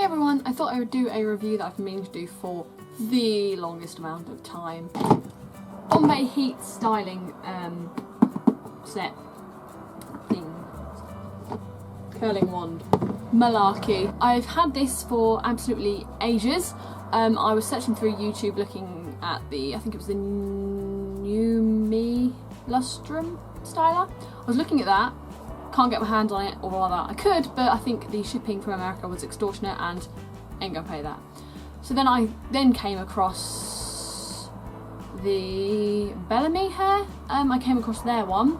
Hey everyone, I thought I would do a review that I've been meaning to do for the longest amount of time. Bombay heat styling set thing. Curling wand. Malarkey. I've had this for absolutely ages. I was searching through YouTube looking at I think it was the New Me Lustrum styler. I was looking at that. Can't get my hands on it, or rather I could, but I think the shipping from America was extortionate and ain't gonna pay that. So then I came across the Bellamy hair. I came across their one,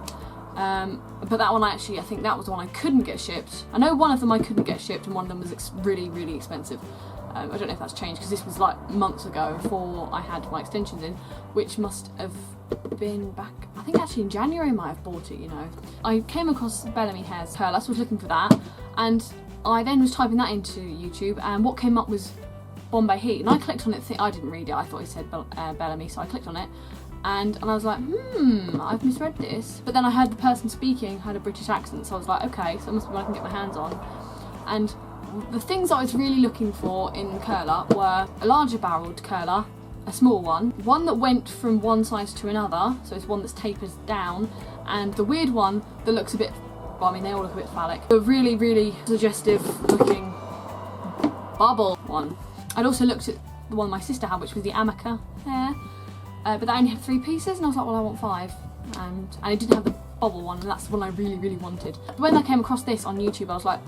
but that one I think that was the one I couldn't get shipped. I know one of them I couldn't get shipped and one of them was really, really expensive. I don't know if that's changed because this was like months ago before I had my extensions in, which must have been back, I think actually in January I might have bought it, you know. I came across Bellamy Hair's curler, so I was looking for that, and I then was typing that into YouTube, and what came up was Bombay Heat, and I clicked on it, I didn't read it, I thought it said Bellamy, so I clicked on it, and I was like, I've misread this, but then I heard the person speaking had a British accent, so I was like, okay, so it must be one I can get my hands on. And the things I was really looking for in curler were a larger barreled curler, a small one that went from one size to another, so it's one that's tapers down, and the weird one that looks a bit, well, I mean they all look a bit phallic, a really, really suggestive looking bubble one. I'd also looked at the one my sister had, which was the Amica hair, but that only had 3 pieces, and I was like, well, I want 5, and it didn't have the bubble one, and that's the one I really, really wanted. But when I came across this on YouTube, I was like,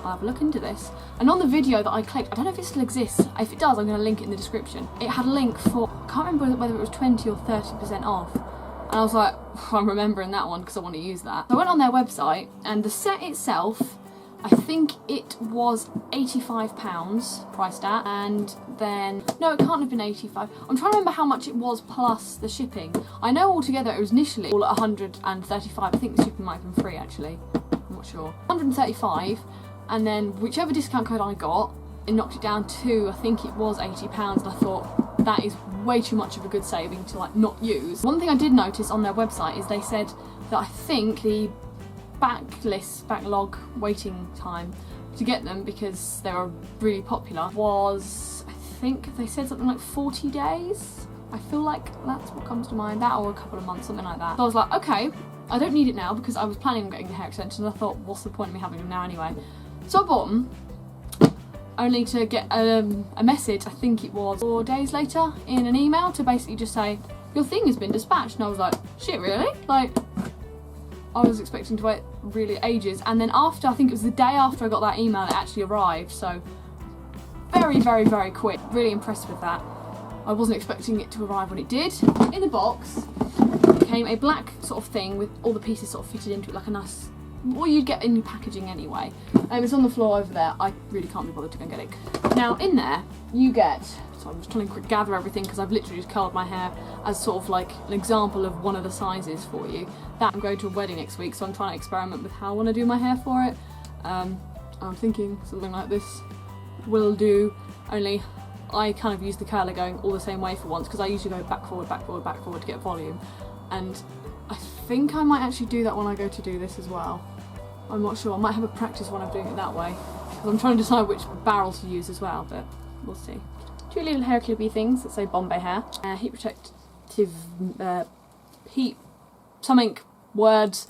I'll have a look into this. And on the video that I clicked, I don't know if it still exists. If it does, I'm going to link it in the description. It had a link for, I can't remember whether it was 20 or 30% off. And I was like, I'm remembering that one because I want to use that. So I went on their website, and the set itself, I think it was £85 priced at, and then, no, it can't have been 85. I'm trying to remember how much it was plus the shipping. I know altogether it was initially all at 135. I think the shipping might have been free actually. I'm not sure. 135. And then whichever discount code I got, it knocked it down to, I think it was £80, and I thought that is way too much of a good saving to like not use. One thing I did notice on their website is they said that I think the backlog waiting time to get them, because they were really popular, was, I think they said something like 40 days. I feel like that's what comes to mind, that or a couple of months, something like that. So I was like, okay, I don't need it now because I was planning on getting the hair extensions. I thought, what's the point of me having them now anyway? So I bought them, only to get a message, I think it was 4 days later, in an email to basically just say, your thing has been dispatched. And I was like, shit, really? Like, I was expecting to wait really ages. And then after, I think it was the day after I got that email, it actually arrived. So very, very, very quick. Really impressed with that. I wasn't expecting it to arrive when it did. In the box came a black sort of thing with all the pieces sort of fitted into it, like a nice, what you'd get in your packaging anyway. It's on the floor over there. I really can't be bothered to go and get it. Now in there you get, so I'm just trying to gather everything because I've literally just curled my hair as sort of like an example of one of the sizes for you. That I'm going to a wedding next week, so I'm trying to experiment with how I want to do my hair for it. I'm thinking something like this will do, only I kind of use the curler going all the same way for once, because I usually go back forward, back forward, back forward to get volume. And I think I might actually do that when I go to do this as well. I'm not sure, I might have a practice one of doing it that way, because I'm trying to decide which barrel to use as well, but we'll see. 2 little hair clippy things that say Bombay Hair. Heat protective, heat, something, words,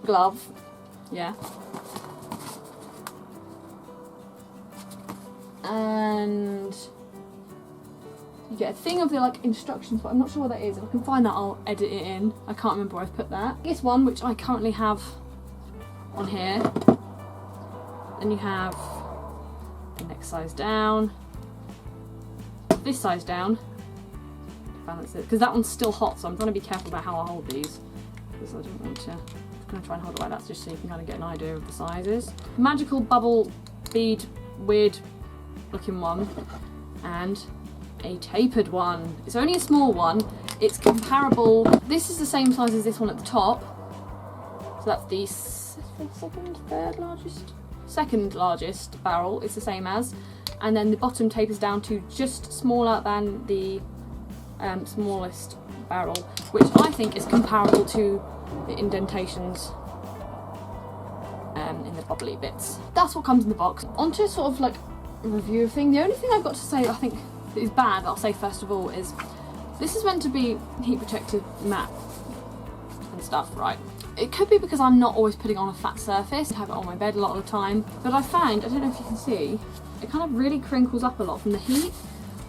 glove, yeah. And you get a thing of the like instructions, but I'm not sure what that is. If I can find that, I'll edit it in. I can't remember where I've put that. This one, which I currently have on here. Then you have the next size down, this size down, balance it, because that one's still hot, so I'm trying to be careful about how I hold these, because I don't want to, I'm going to try and hold it like that just so you can kind of get an idea of the sizes. Magical bubble bead, weird looking one, and a tapered one. It's only a small one. It's comparable. This is the same size as this one at the top. So that's the second largest barrel. It's the same as. And then the bottom tapers down to just smaller than the smallest barrel, which I think is comparable to the indentations in the bubbly bits. That's what comes in the box. Onto sort of like a review thing. The only thing I've got to say I think that is bad, I'll say first of all, is this is meant to be heat protected matte and stuff, right? It could be because I'm not always putting on a flat surface. I have it on my bed a lot of the time, but I found, I don't know if you can see, it kind of really crinkles up a lot from the heat,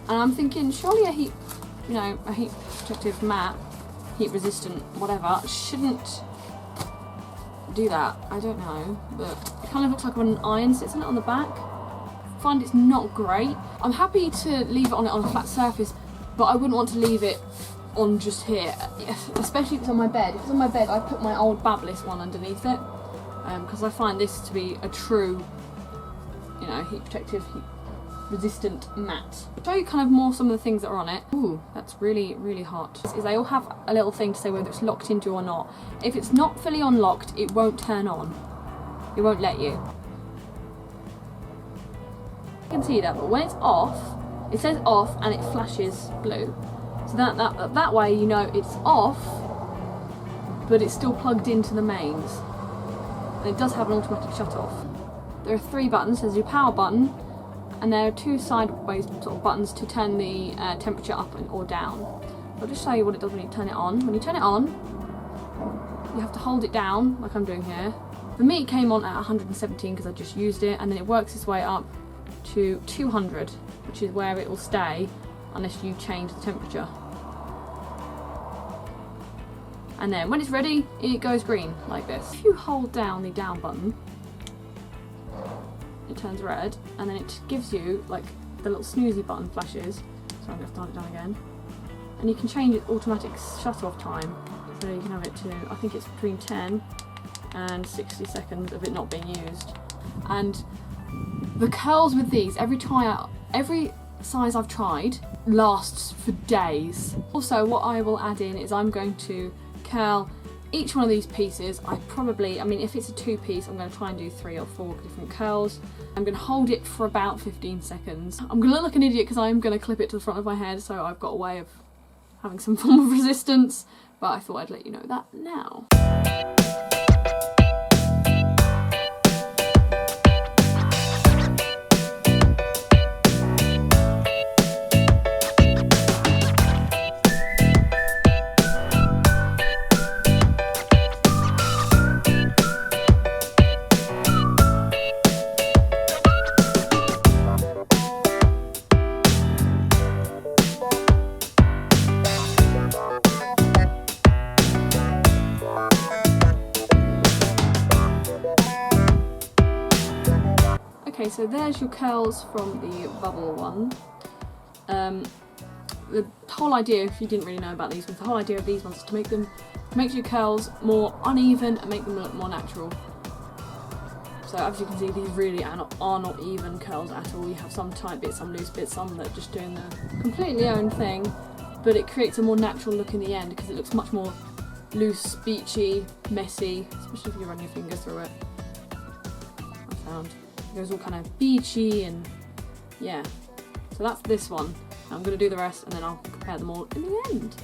and I'm thinking surely a heat protective matte, heat resistant, whatever, shouldn't do that. I don't know, but it kind of looks like when an iron sits on it on the back. I find it's not great. I'm happy to leave it on a flat surface, but I wouldn't want to leave it on just here, especially if it's on my bed. If it's on my bed, I put my old Babyliss one underneath it, because I find this to be a true, you know, heat protective, heat resistant matte. I'll show you kind of more some of the things that are on it. Ooh, that's really, really hot. Is they all have a little thing to say whether it's locked into or not. If it's not fully unlocked, it won't turn on. It won't let you. You can see that, but when it's off, it says off and it flashes blue. So that way you know it's off, but it's still plugged into the mains. And it does have an automatic shut off. There are 3 buttons. There's your power button, and there are 2 sideways sort of buttons to turn the temperature up or down. I'll just show you what it does when you turn it on. When you turn it on, you have to hold it down, like I'm doing here. For me, it came on at 117 because I just used it, and then it works its way up to 200, which is where it will stay unless you change the temperature. And then when it's ready, it goes green like this. If you hold down the down button, it turns red, and then it gives you like the little snoozy button flashes. So I'm going to start it down again. And you can change its automatic shut off time. So you can have it to, I think it's between 10 and 60 seconds of it not being used. And the curls with these, every size I've tried lasts for days. Also, what I will add in is I'm going to curl each one of these pieces. I mean, if it's a 2-piece, I'm going to try and do 3 or 4 different curls. I'm going to hold it for about 15 seconds. I'm going to look like an idiot because I'm going to clip it to the front of my head, so I've got a way of having some form of resistance, but I thought I'd let you know that now. Okay, so there's your curls from the bubble one. The whole idea, if you didn't really know about these ones, the whole idea of these ones is to make your curls more uneven and make them look more natural. So as you can see, these really are not even curls at all. You have some tight bits, some loose bits, some that are just doing their completely own thing, but it creates a more natural look in the end because it looks much more loose, beachy, messy, especially if you run your fingers through it. I found. It goes all kind of beachy and yeah. So that's this one. I'm going to do the rest and then I'll compare them all in the end.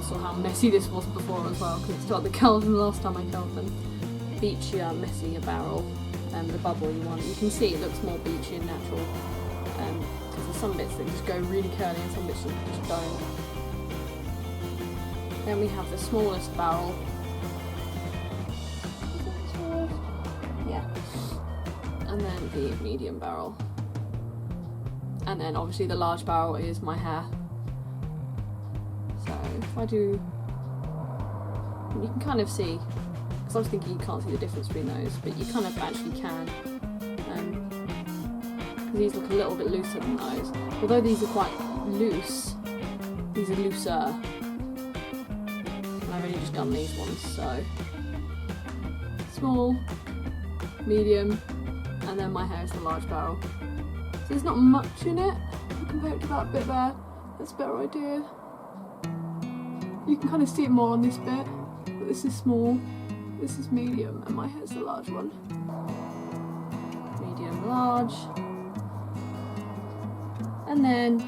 saw how messy this was before as well, because it's got the colour from the last time I killed them. Beachier, messier barrel, the bubbly one. You can see it looks more beachy and natural, because there's some bits that just go really curly and some bits that just don't. Then we have the smallest barrel. Yeah. And then the medium barrel. And then obviously the large barrel is my hair. So if I do, you can kind of see, because I was thinking you can't see the difference between those, but you kind of actually can. Because these look a little bit looser than those. Although these are quite loose, these are looser. And I've only just done these ones, so small, medium, and then my hair is the large barrel. So there's not much in it compared to that bit there. That's a better idea. You can kind of see it more on this bit, but this is small, this is medium, and my hair's the large one. Medium, large. And then,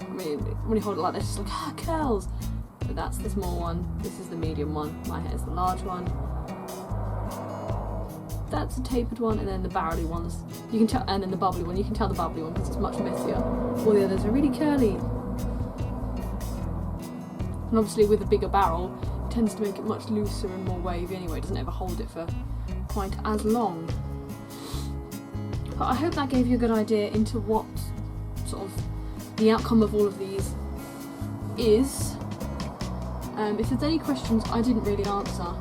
I mean, when you hold it like this, it's like, ah, curls! But that's the small one, this is the medium one, my hair's the large one. That's a tapered one, and then the barrely ones, you can tell, and then the bubbly one, you can tell the bubbly one because it's much messier. All the others are really curly. And obviously with a bigger barrel, it tends to make it much looser and more wavy anyway, it doesn't ever hold it for quite as long. But I hope that gave you a good idea into what sort of the outcome of all of these is. If there's any questions I didn't really answer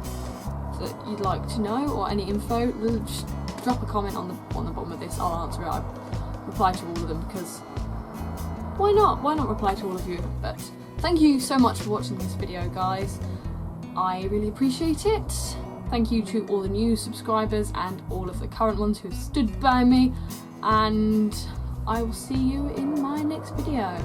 that you'd like to know, or any info, just drop a comment on the bottom of this. I'll answer it. I reply to all of them because why not? Why not reply to all of you? But thank you so much for watching this video, guys. I really appreciate it. Thank you to all the new subscribers and all of the current ones who have stood by me, and I will see you in my next video.